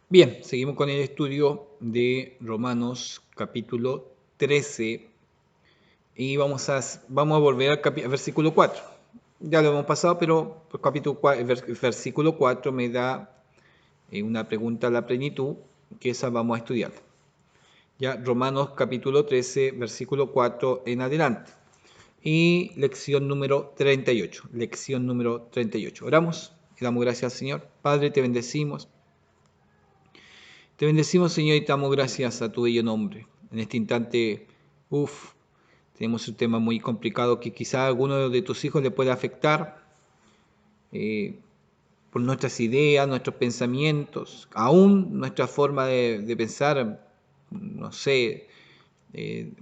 Bien, seguimos con el estudio de Romanos capítulo 13 y vamos a volver al versículo 4. Ya lo hemos pasado, pero el capítulo 4, el versículo 4 me da una pregunta a la plenitud, que esa vamos a estudiar. Ya, Romanos capítulo 13, versículo 4 en adelante. Y lección número 38. Lección número 38. Oramos y damos gracias al Señor. Padre, te bendecimos. Te bendecimos, Señor, y te damos gracias a tu bello nombre. En este instante, tenemos un tema muy complicado que quizá a alguno de tus hijos le pueda afectar eh, por nuestras ideas, nuestros pensamientos, aún nuestra forma de pensar, no sé,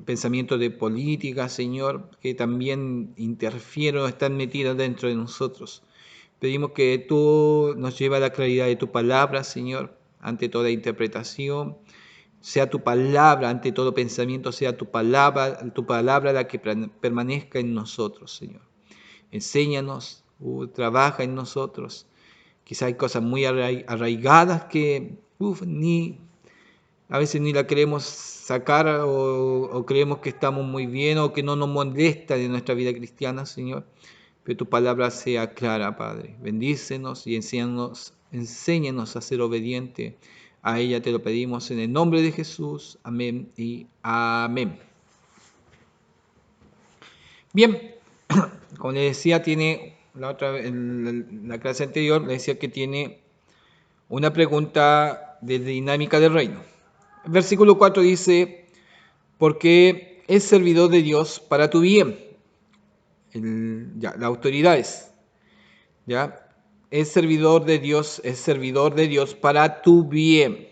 pensamientos de política, Señor, que también interfieren o están metidos dentro de nosotros. Pedimos que tú nos lleves a la claridad de tu palabra, Señor, ante toda interpretación. Sea tu palabra, ante todo pensamiento, sea tu palabra la que permanezca en nosotros, Señor. Enséñanos, trabaja en nosotros. Quizá hay cosas muy arraigadas que a veces ni la queremos sacar o creemos que estamos muy bien o que no nos molesta de nuestra vida cristiana, Señor. Pero tu palabra sea clara, Padre. Bendícenos y enséñanos a ser obedientes. A ella te lo pedimos en el nombre de Jesús. Amén y amén. Bien, como le decía, tiene en la clase anterior, le decía que tiene una pregunta de dinámica del reino. El versículo 4 dice, porque es servidor de Dios para tu bien. Las autoridades, ¿ya? Es servidor de Dios para tu bien.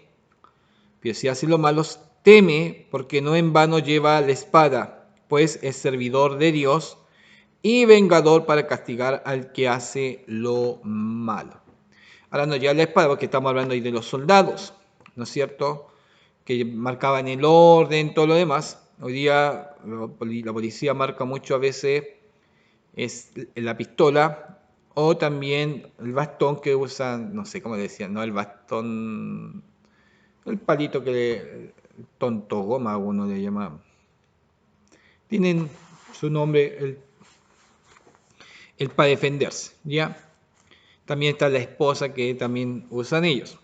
Pero si hace lo malo, teme, porque no en vano lleva la espada, pues es servidor de Dios y vengador para castigar al que hace lo malo. Ahora no lleva la espada, porque estamos hablando ahí de los soldados, ¿no es cierto?, que marcaban el orden, todo lo demás. Hoy día la policía marca mucho a veces es la pistola o también el bastón que usan, no sé cómo decían, ¿no? El bastón, el palito el tonto goma, uno le llama. Tienen su nombre el para defenderse, ¿ya? También está la esposa que también usan ellos.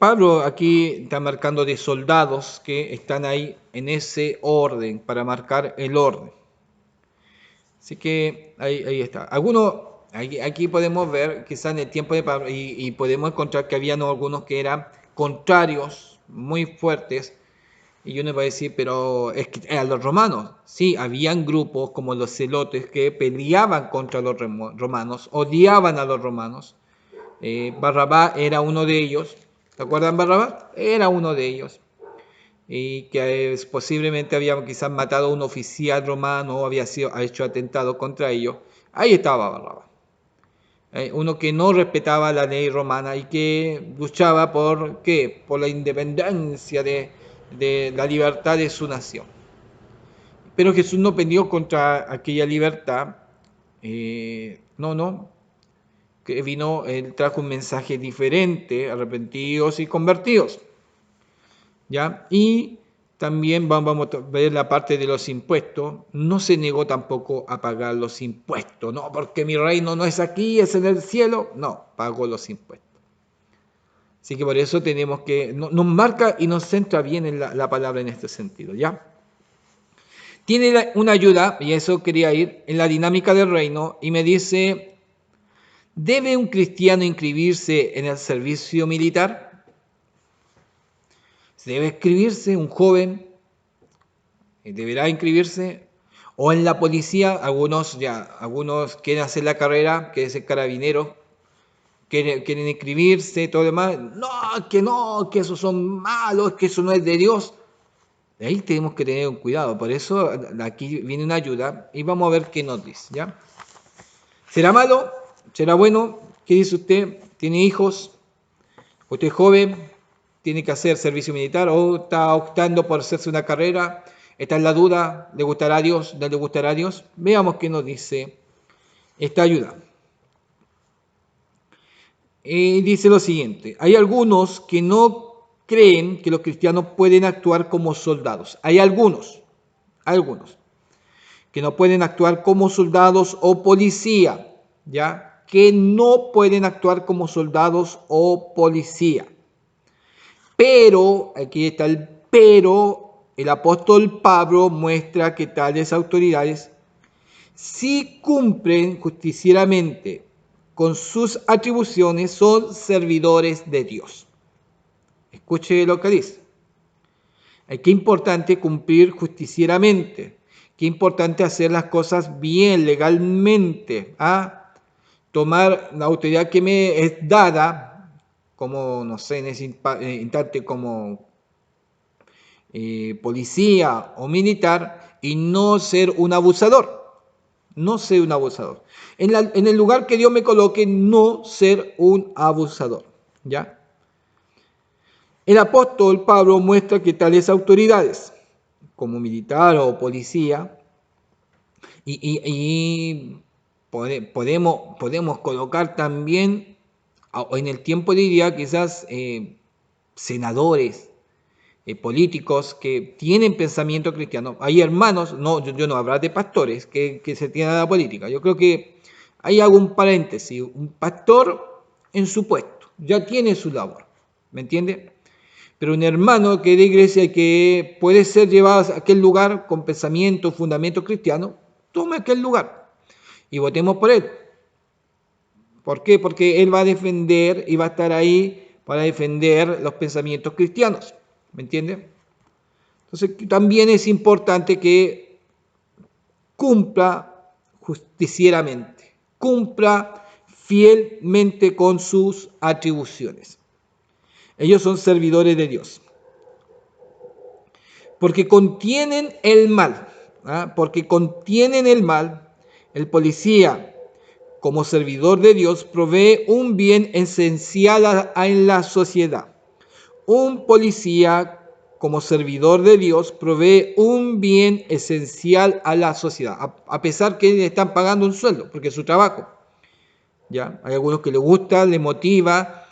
Pablo aquí está marcando de soldados que están ahí en ese orden, para marcar el orden. Así que ahí está. Aquí podemos ver, quizás en el tiempo de Pablo, y podemos encontrar que habían algunos que eran contrarios, muy fuertes, y uno va a decir, pero es que a los romanos, sí, habían grupos como los celotes que peleaban contra los romanos, odiaban a los romanos. Barrabás era uno de ellos. ¿Se acuerdan Barrabás? Era uno de ellos. Y que posiblemente había quizás matado a un oficial romano o ha hecho atentado contra ellos. Ahí estaba Barrabás. Uno que no respetaba la ley romana y que luchaba por ¿qué? Por la independencia de la libertad de su nación. Pero Jesús no peleó contra aquella libertad. No, que vino, él trajo un mensaje diferente, arrepentidos y convertidos, ¿ya? Y también vamos a ver la parte de los impuestos. No se negó tampoco a pagar los impuestos, no, porque mi reino no es aquí, es en el cielo. No, pagó los impuestos. Así que por eso tenemos que, nos marca y nos centra bien en la palabra en este sentido, ¿ya? Tiene una ayuda, y eso quería ir, en la dinámica del reino, y me dice, ¿debe un cristiano inscribirse en el servicio militar? ¿Debe inscribirse un joven? ¿Deberá inscribirse? O en la policía, algunos quieren hacer la carrera, quieren ser carabineros, quieren inscribirse, todo lo demás. No, que esos son malos, que eso no es de Dios. Ahí tenemos que tener un cuidado. Por eso aquí viene una ayuda y vamos a ver qué nos dice, ¿ya? ¿Será malo? ¿Será bueno? ¿Qué dice usted? ¿Tiene hijos? ¿Usted es joven? ¿Tiene que hacer servicio militar? ¿O está optando por hacerse una carrera? ¿Está en la duda? ¿Le gustará a Dios? ¿No le gustará a Dios? Veamos qué nos dice esta ayuda. dice lo siguiente: hay algunos que no creen que los cristianos pueden actuar como soldados. Hay algunos que no pueden actuar como soldados o policía, ¿ya? Que no pueden actuar como soldados o policía. Pero, aquí está el pero, el apóstol Pablo muestra que tales autoridades si cumplen justicieramente con sus atribuciones, son servidores de Dios. Escuche lo que dice. Qué importante cumplir justicieramente. Qué importante hacer las cosas bien, legalmente. ¿Ah? Tomar la autoridad que me es dada, como, no sé, en ese instante como policía o militar, y no ser un abusador. No ser un abusador. En el lugar que Dios me coloque, no ser un abusador. ¿Ya? El apóstol Pablo muestra que tales autoridades, como militar o policía, y podemos colocar también, en el tiempo diría quizás senadores, políticos que tienen pensamiento cristiano. Hay hermanos, no, yo no hablar de pastores que se tienen a la política. Yo creo que ahí hago un paréntesis. Un pastor en su puesto ya tiene su labor, ¿me entiende? Pero un hermano que de iglesia que puede ser llevado a aquel lugar con pensamiento, fundamento cristiano, tome aquel lugar y votemos por él. ¿Por qué? Porque él va a defender y va a estar ahí para defender los pensamientos cristianos, ¿me entiende? Entonces también es importante que cumpla justicieramente, cumpla fielmente con sus atribuciones. Ellos son servidores de Dios, porque contienen el mal, ¿ah? Porque contienen el mal. El policía, como servidor de Dios, provee un bien esencial en la sociedad. Un policía, como servidor de Dios, provee un bien esencial a la sociedad, a pesar que le están pagando un sueldo, porque es su trabajo. ¿Ya? Hay algunos que les gusta, les motiva,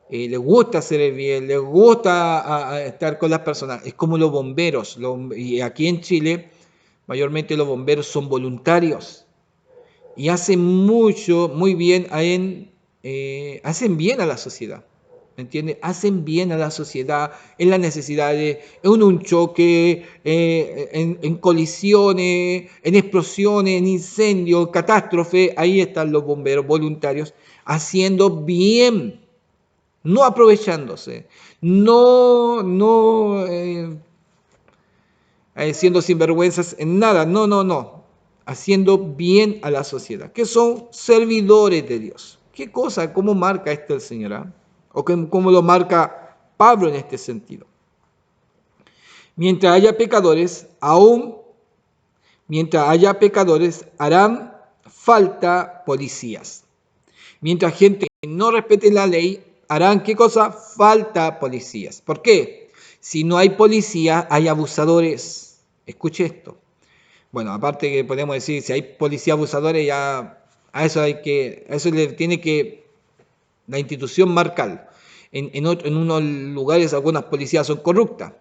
les gusta hacer el bien, les gusta a estar con las personas. Es como los bomberos. Y aquí en Chile, mayormente los bomberos son voluntarios y hacen mucho, muy bien, hacen bien a la sociedad. ¿Me entiendes? Hacen bien a la sociedad en las necesidades, en un choque, en colisiones, en explosiones, en incendios, catástrofe. Ahí están los bomberos voluntarios haciendo bien, no aprovechándose, no siendo sinvergüenzas en nada, no, haciendo bien a la sociedad, que son servidores de Dios. ¿Qué cosa? ¿Cómo marca esto el Señor? ¿Ah? ¿O cómo lo marca Pablo en este sentido? Mientras haya pecadores, mientras haya pecadores, harán falta policías. Mientras gente no respete la ley, harán ¿qué cosa? Falta policías. ¿Por qué? Si no hay policía, hay abusadores. Escuche esto. Bueno, aparte que podemos decir, si hay policías abusadores, ya a eso le tiene que la institución marcar. En unos lugares algunas policías son corruptas.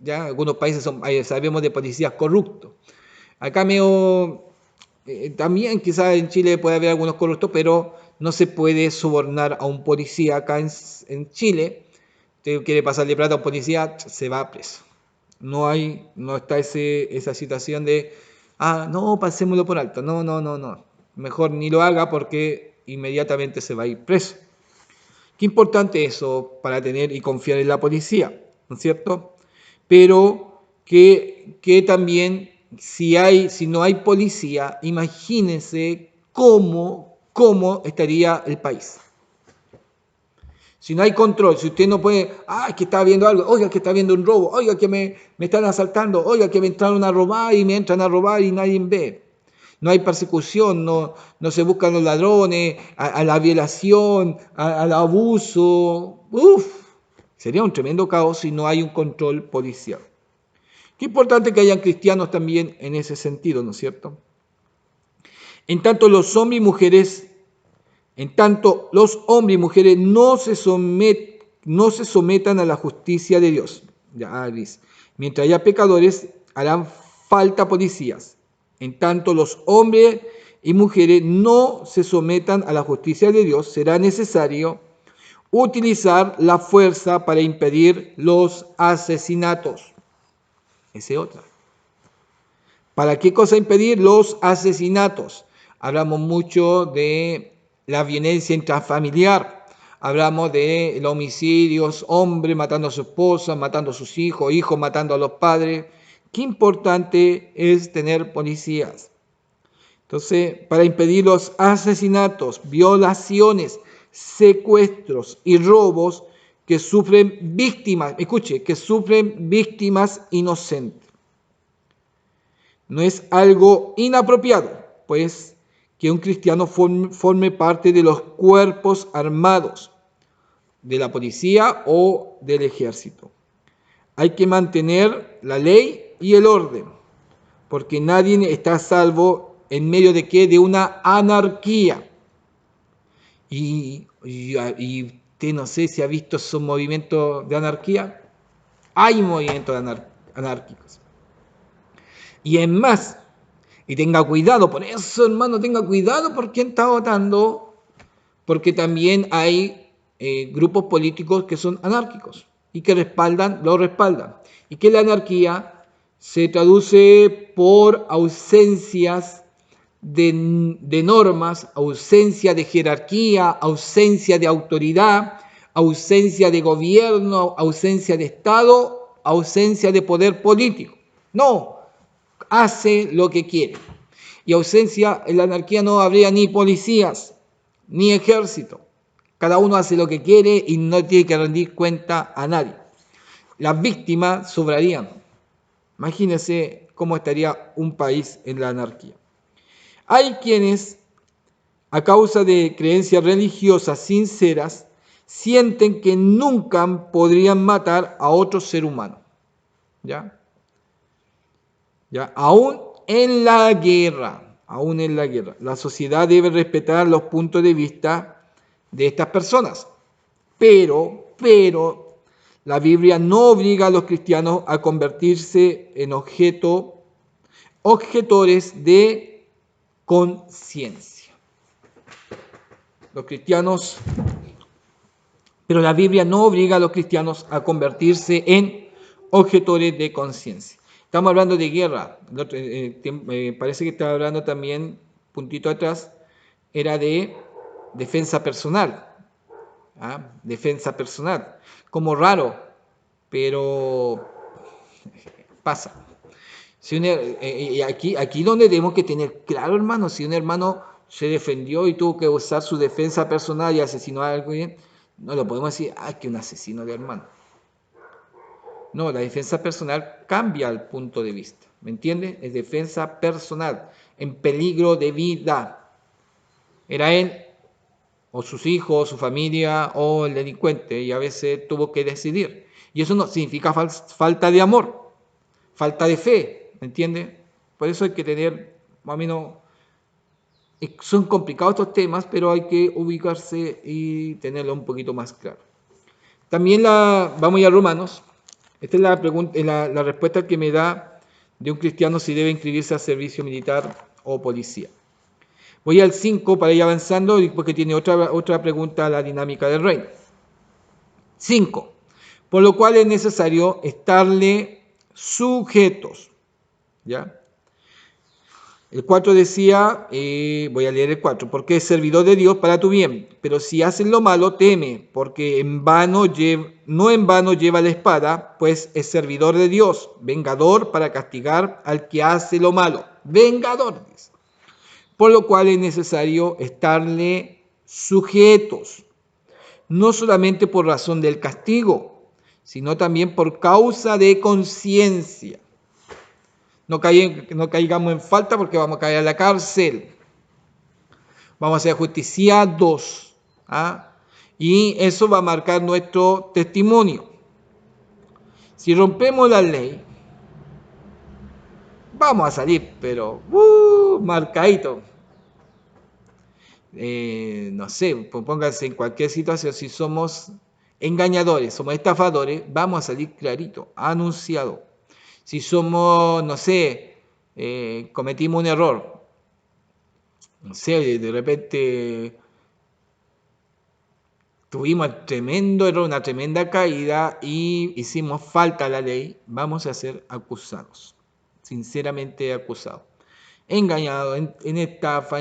Ya, algunos países sabemos de policías corruptos. Acá también quizás en Chile puede haber algunos corruptos, pero no se puede sobornar a un policía acá en Chile. Usted quiere pasarle plata a un policía, se va preso. No está esa situación de, no, pasémoslo por alto. No. Mejor ni lo haga porque inmediatamente se va a ir preso. Qué importante eso para tener y confiar en la policía, ¿no es cierto? Pero que también si no hay policía, imagínense cómo estaría el país. Si no hay control, si usted no puede, es que está viendo algo, oiga, que está viendo un robo, oiga, que me están asaltando, oiga, que me entraron a robar y me entran a robar y nadie ve. No hay persecución, no se buscan los ladrones, a la violación, al abuso. Sería un tremendo caos si no hay un control policial. Qué importante que hayan cristianos también en ese sentido, ¿no es cierto? En tanto, los hombres y mujeres En tanto, los hombres y mujeres no se sometan a la justicia de Dios. Ya dice, mientras haya pecadores, harán falta policías. En tanto, los hombres y mujeres no se sometan a la justicia de Dios, será necesario utilizar la fuerza para impedir los asesinatos. Esa es otra. ¿Para qué cosa impedir los asesinatos? Hablamos mucho de la violencia intrafamiliar, hablamos de los homicidios, hombres matando a su esposa, matando a sus hijos, hijos matando a los padres. Qué importante es tener policías. Entonces, para impedir los asesinatos, violaciones, secuestros y robos que sufren víctimas, escuche, que sufren víctimas inocentes. No es algo inapropiado, pues, que un cristiano forme parte de los cuerpos armados, de la policía o del ejército. Hay que mantener la ley y el orden, porque nadie está a salvo en medio de qué, de una anarquía. Y usted no sé si ha visto esos movimientos de anarquía. Hay movimientos anárquicos. Y es más, y tenga cuidado, por eso hermano, tenga cuidado por quién está votando, porque también hay grupos políticos que son anárquicos y que lo respaldan. Y que la anarquía se traduce por ausencias de normas, ausencia de jerarquía, ausencia de autoridad, ausencia de gobierno, ausencia de Estado, ausencia de poder político. No, hace lo que quiere. Y ausencia, en la anarquía no habría ni policías, ni ejército. Cada uno hace lo que quiere y no tiene que rendir cuenta a nadie. Las víctimas sobrarían. Imagínense cómo estaría un país en la anarquía. Hay quienes, a causa de creencias religiosas sinceras, sienten que nunca podrían matar a otro ser humano. ¿Ya? ¿Ya? Aún en la guerra, la sociedad debe respetar los puntos de vista de estas personas. Pero, la Biblia no obliga a los cristianos a convertirse en objetores de conciencia. Pero la Biblia no obliga a los cristianos a convertirse en objetores de conciencia. Estamos hablando de guerra. Parece que estaba hablando también, puntito atrás, era de defensa personal. Defensa personal. Como raro, pero pasa. Aquí donde tenemos que tener claro, hermano, si un hermano se defendió y tuvo que usar su defensa personal y asesinó a alguien, no lo podemos decir, que un asesino de hermano. No, la defensa personal cambia el punto de vista, ¿me entiende? Es defensa personal, en peligro de vida. Era él, o sus hijos, su familia, o el delincuente, y a veces tuvo que decidir. Y eso no significa falta de amor, falta de fe, ¿me entiende? Por eso hay que tener, más o menos, son complicados estos temas, pero hay que ubicarse y tenerlo un poquito más claro. También vamos ya a Romanos. Esta es la respuesta que me da de un cristiano si debe inscribirse a servicio militar o policía. Voy al 5 para ir avanzando, porque tiene otra pregunta a la dinámica del reino. 5. Por lo cual es necesario estarle sujetos. ¿Ya? El 4 decía, voy a leer el 4, porque es servidor de Dios para tu bien, pero si haces lo malo, teme, porque no en vano lleva la espada, pues es servidor de Dios, vengador para castigar al que hace lo malo. Vengador, dice. Por lo cual es necesario estarle sujetos, no solamente por razón del castigo, sino también por causa de conciencia. No caigamos en falta porque vamos a caer a la cárcel. Vamos a ser justiciados. Y eso va a marcar nuestro testimonio. Si rompemos la ley, vamos a salir, pero marcadito. no sé, pónganse en cualquier situación, si somos engañadores, somos estafadores, vamos a salir clarito, anunciado. Si somos, no sé, cometimos un error, no sé, de repente tuvimos el tremendo error, una tremenda caída y hicimos falta a la ley, vamos a ser acusados, sinceramente acusados. Engañados, en estafa,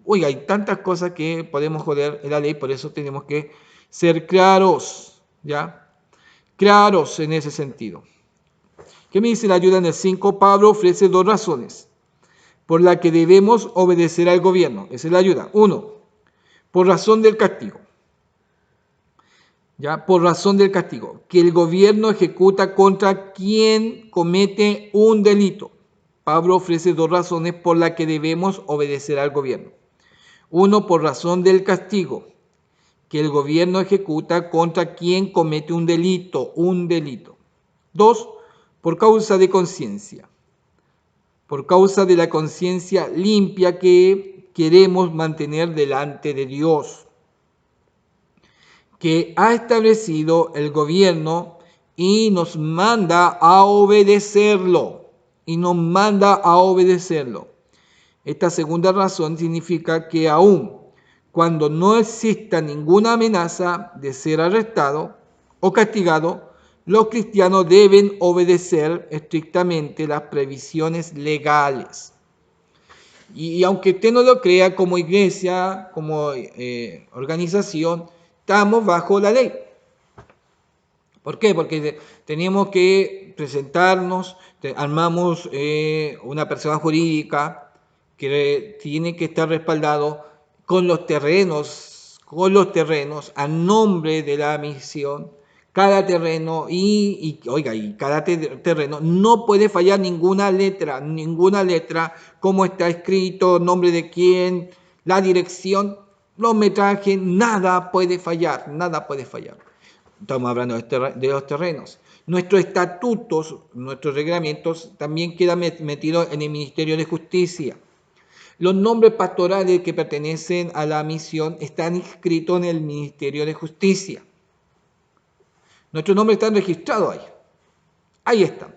oiga, hay tantas cosas que podemos joder en la ley, por eso tenemos que ser claros, ¿ya? Claros en ese sentido. ¿Qué me dice la ayuda en el 5? Pablo ofrece dos razones por las que debemos obedecer al gobierno. Esa es la ayuda. Uno, por razón del castigo. ¿Ya? Por razón del castigo, que el gobierno ejecuta contra quien comete un delito. Pablo ofrece dos razones por las que debemos obedecer al gobierno. Uno, por razón del castigo, que el gobierno ejecuta contra quien comete un delito, un delito. Dos, por causa de conciencia, por causa de la conciencia limpia que queremos mantener delante de Dios, que ha establecido el gobierno y nos manda a obedecerlo. Y nos manda a obedecerlo. Esta segunda razón significa que aun cuando no exista ninguna amenaza de ser arrestado o castigado, los cristianos deben obedecer estrictamente las previsiones legales. Y aunque usted no lo crea, como iglesia, como organización, estamos bajo la ley. ¿Por qué? Porque tenemos que presentarnos, armamos una persona jurídica que tiene que estar respaldado con los terrenos a nombre de la misión. Cada terreno y cada terreno no puede fallar ninguna letra, cómo está escrito, nombre de quién, la dirección, los metrajes, nada puede fallar, nada puede fallar. Estamos hablando de los terrenos. Nuestros estatutos, nuestros reglamentos también quedan metidos en el Ministerio de Justicia. Los nombres pastorales que pertenecen a la misión están inscritos en el Ministerio de Justicia. Nuestros nombres están registrados ahí. Ahí están.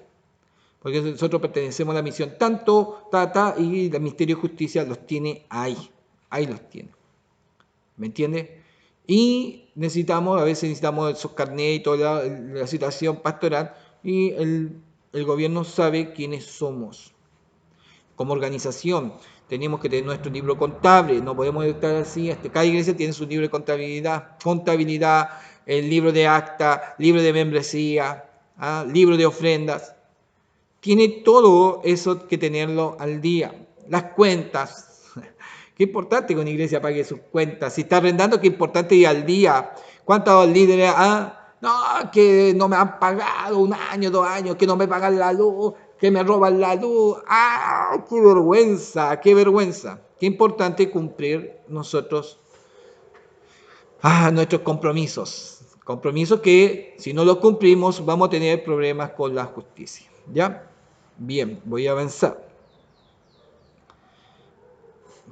Porque nosotros pertenecemos a la misión tanto, y el Ministerio de Justicia los tiene ahí. Ahí los tiene. ¿Me entiende? Y a veces necesitamos esos carnets y toda la situación pastoral, y el gobierno sabe quiénes somos. Como organización, tenemos que tener nuestro libro contable, no podemos estar así, cada iglesia tiene su libro de contabilidad, el libro de acta, libro de membresía, libro de ofrendas. Tiene todo eso que tenerlo al día. Las cuentas. Qué importante que una iglesia pague sus cuentas. Si está arrendando, qué importante ir al día. ¿Cuántos líderes? No, que no me han pagado 1 año, 2 años, que no me pagan la luz, que me roban la luz. Qué vergüenza, qué vergüenza. Qué importante cumplir nosotros nuestros compromisos. Compromisos que si no los cumplimos vamos a tener problemas con la justicia. ¿Ya? Bien, voy a avanzar.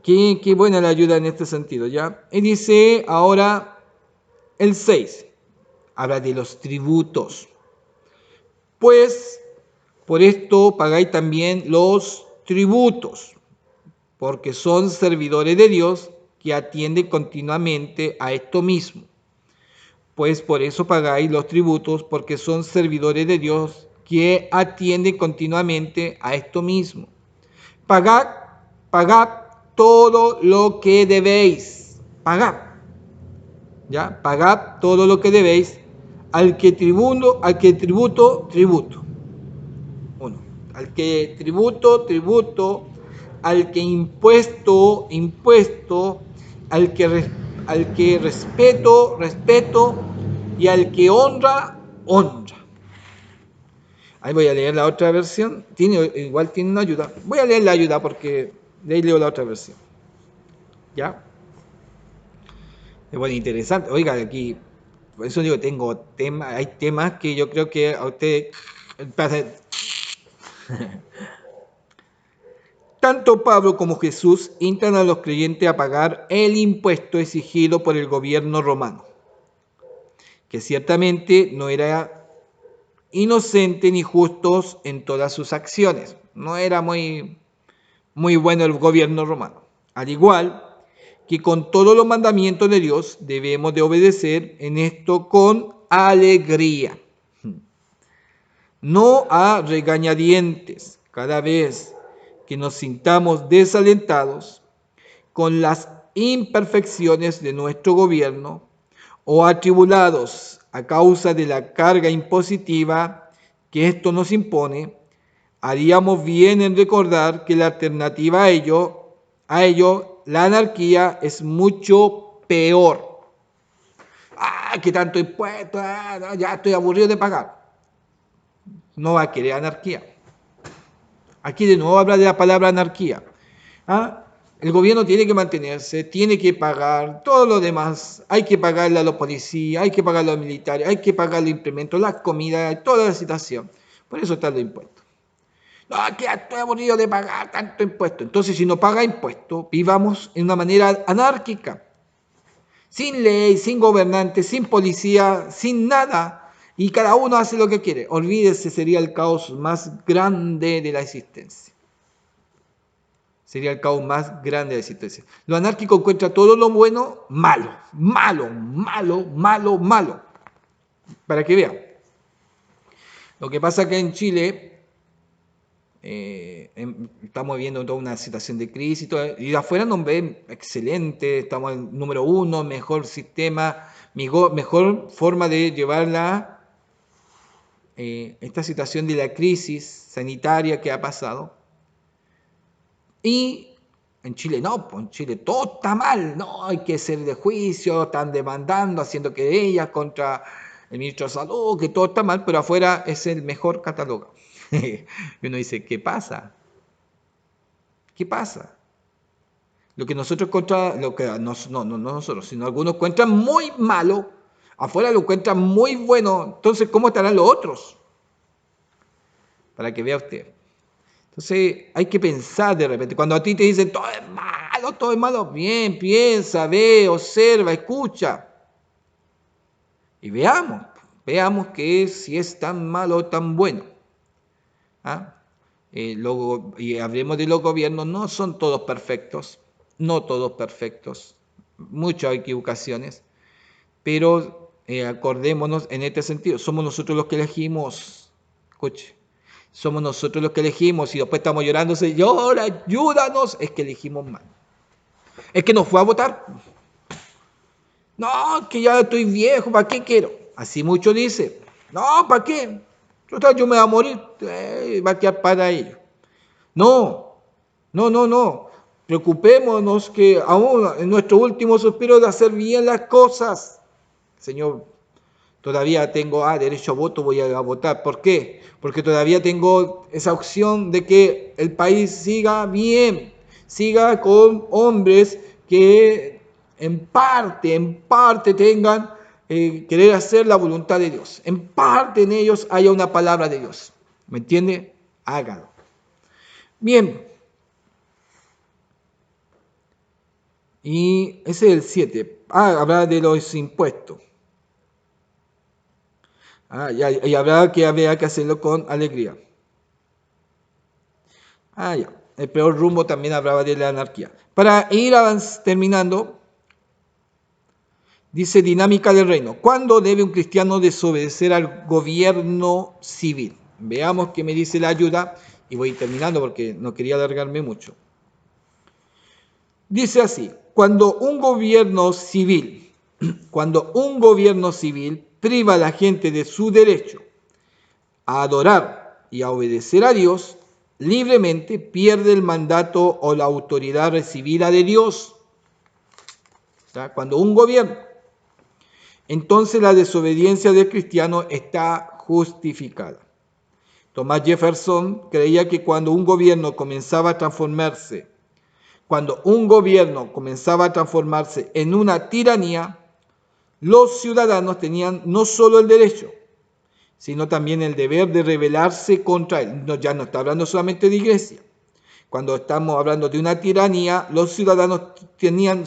Qué buena la ayuda en este sentido, ¿ya? Y dice ahora el 6, habla de los tributos. Pues por esto pagáis también los tributos, porque son servidores de Dios que atienden continuamente a esto mismo. Pues por eso pagáis los tributos, porque son servidores de Dios que atienden continuamente a esto mismo. Pagad todo lo que debéis. Pagad. ¿Ya? Pagad todo lo que debéis al que tributo. Uno. Al que tributo, al que impuesto, al que respeto, y al que honra. Ahí voy a leer la otra versión. Igual tiene una ayuda. Voy a leer la ayuda porque de ahí leo la otra versión. ¿Ya? Es bueno, interesante. Oiga, aquí, por eso digo, hay temas que yo creo que a usted Tanto Pablo como Jesús instan a los creyentes a pagar el impuesto exigido por el gobierno romano, que ciertamente no era inocente ni justo en todas sus acciones. No era muy bueno el gobierno romano. Al igual que con todos los mandamientos de Dios debemos de obedecer en esto con alegría, no a regañadientes, cada vez que nos sintamos desalentados con las imperfecciones de nuestro gobierno o atribulados a causa de la carga impositiva que esto nos impone. Haríamos bien en recordar que la alternativa a ello, la anarquía, es mucho peor. Que tanto impuesto, no, ya estoy aburrido de pagar. No va a querer anarquía. Aquí de nuevo habla de la palabra anarquía. El gobierno tiene que mantenerse, tiene que pagar todo lo demás. Hay que pagarle a los policías, hay que pagarle a los militares, hay que pagar los implementos, las comidas, toda la situación. Por eso están los impuestos. No, que ya estoy aburrido de pagar tanto impuesto. Entonces, si no paga impuestos, vivamos en una manera anárquica. Sin ley, sin gobernante, sin policía, sin nada. Y cada uno hace lo que quiere. Olvídese, sería el caos más grande de la existencia. Sería el caos más grande de la existencia. Lo anárquico encuentra todo lo bueno malo. Malo, malo, malo, malo. Para que vean. Lo que pasa que en Chile estamos viendo toda una situación de crisis y, todo, y de afuera nos ven excelente, estamos en número 1, mejor sistema, mejor forma de llevar esta situación de la crisis sanitaria que ha pasado. Y en Chile no, pues en Chile todo está mal, no hay que ser de juicio, están demandando, haciendo querellas contra el ministro de Salud, que todo está mal, pero afuera es el mejor catalogado. Y uno dice, ¿qué pasa? ¿Qué pasa? Lo que nosotros no nosotros, sino algunos encuentran muy malo, afuera lo encuentran muy bueno, entonces ¿cómo estarán los otros? Para que vea usted. Entonces hay que pensar de repente, cuando a ti te dicen todo es malo, bien, piensa, ve, observa, escucha. Y veamos que si es tan malo o tan bueno. Y hablemos de los gobiernos, no son todos perfectos, muchas equivocaciones, pero acordémonos en este sentido, somos nosotros los que elegimos, escuche, somos nosotros los que elegimos y después estamos llorando, Señor, ayúdanos, es que elegimos mal, es que nos fue a votar, no, que ya estoy viejo, ¿para qué quiero? Así mucho dice, no, ¿para qué? Yo me voy a morir, va a quedar para ellos. No. Preocupémonos que aún en nuestro último suspiro de hacer bien las cosas. Señor, todavía tengo derecho a voto, voy a votar. ¿Por qué? Porque todavía tengo esa opción de que el país siga bien, siga con hombres que en parte tengan querer hacer la voluntad de Dios. En parte en ellos haya una palabra de Dios. ¿Me entiende? Hágalo. Bien. Y ese es el 7. Habla de los impuestos. Y habrá que había que hacerlo con alegría. Ya. El peor rumbo también hablaba de la anarquía. Para ir terminando, dice dinámica del reino. ¿Cuándo debe un cristiano desobedecer al gobierno civil? Veamos qué me dice la ayuda y voy terminando porque no quería alargarme mucho. Dice así, cuando un gobierno civil priva a la gente de su derecho a adorar y a obedecer a Dios, libremente pierde el mandato o la autoridad recibida de Dios. Cuando un gobierno, entonces la desobediencia del cristiano está justificada. Thomas Jefferson creía que cuando un gobierno comenzaba a transformarse en una tiranía, los ciudadanos tenían no solo el derecho, sino también el deber de rebelarse contra él. Ya no está hablando solamente de iglesia. Cuando estamos hablando de una tiranía, los ciudadanos tenían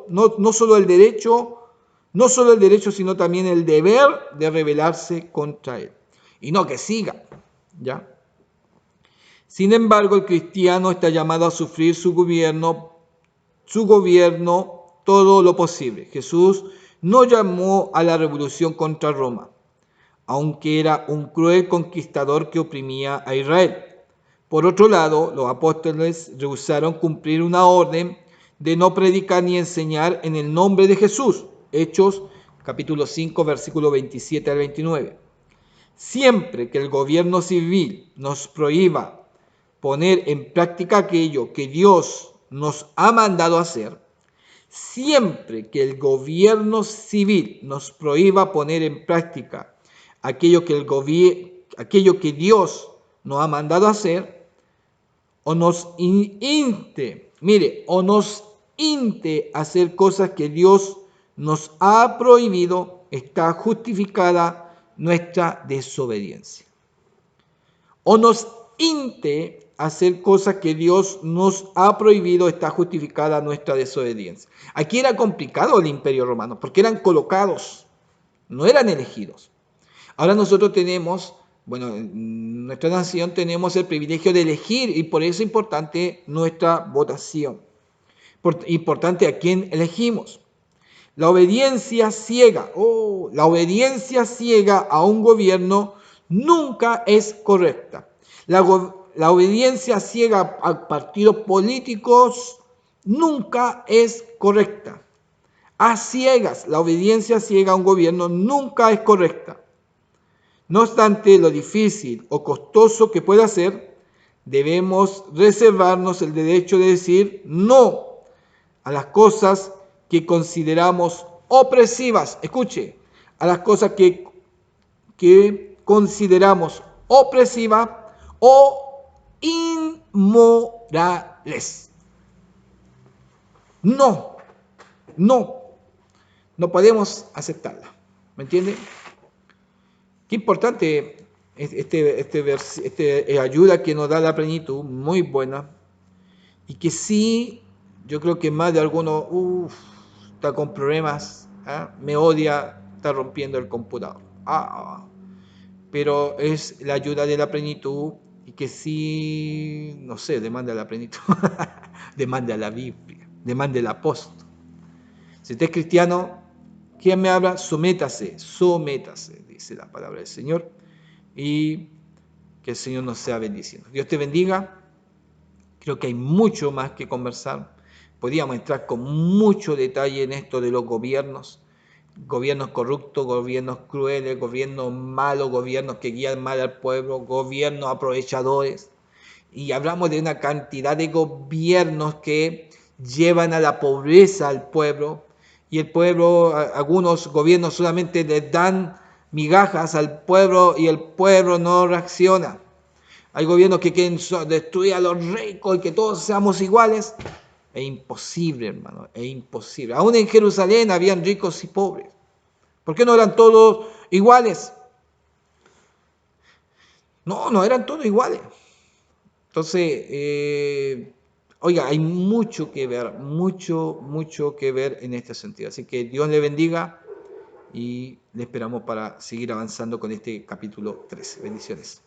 no solo el derecho, sino también el deber de rebelarse contra él. Y no que siga, ¿ya? Sin embargo, el cristiano está llamado a sufrir su gobierno todo lo posible. Jesús no llamó a la revolución contra Roma, aunque era un cruel conquistador que oprimía a Israel. Por otro lado, los apóstoles rehusaron cumplir una orden de no predicar ni enseñar en el nombre de Jesús. Hechos capítulo 5, versículo 27 al 29. Siempre que el gobierno civil nos prohíba poner en práctica aquello que Dios nos ha mandado hacer, siempre que el gobierno civil nos prohíba poner en práctica aquello que Dios nos ha mandado hacer, o nos inte a hacer cosas que Dios nos ha prohibido, está justificada nuestra desobediencia. O nos inte a hacer cosas que Dios nos ha prohibido, está justificada nuestra desobediencia. Aquí era complicado el Imperio Romano, porque eran colocados, no eran elegidos. Ahora nosotros tenemos, en nuestra nación tenemos el privilegio de elegir, y por eso es importante nuestra votación. Importante a quién elegimos. La obediencia ciega a un gobierno nunca es correcta. La obediencia ciega a partidos políticos nunca es correcta. A ciegas, la obediencia ciega a un gobierno nunca es correcta. No obstante lo difícil o costoso que pueda ser, debemos reservarnos el derecho de decir no a las cosas que consideramos opresivas. Escuche, a las cosas que consideramos opresivas o inmorales. No podemos aceptarla. ¿Me entiende? Qué importante este ayuda que nos da la plenitud, muy buena, y que sí, yo creo que más de alguno está con problemas, me odia, está rompiendo el computador. Pero es la ayuda de la plenitud y que sí, no sé, demanda la plenitud, demanda la Biblia, demanda el apóstol. Si usted es cristiano, ¿quién me habla? Sométase, dice la palabra del Señor, y que el Señor nos sea bendiciendo. Dios te bendiga. Creo que hay mucho más que conversar. Podríamos entrar con mucho detalle en esto de los gobiernos corruptos, gobiernos crueles, gobiernos malos, gobiernos que guían mal al pueblo, gobiernos aprovechadores. Y hablamos de una cantidad de gobiernos que llevan a la pobreza al pueblo, y el pueblo, algunos gobiernos solamente les dan migajas al pueblo y el pueblo no reacciona. Hay gobiernos que quieren destruir a los ricos y que todos seamos iguales. Es imposible, hermano, es imposible. Aún en Jerusalén habían ricos y pobres. ¿Por qué no eran todos iguales? No eran todos iguales. Entonces, hay mucho que ver, mucho que ver en este sentido. Así que Dios le bendiga y le esperamos para seguir avanzando con este capítulo 13. Bendiciones.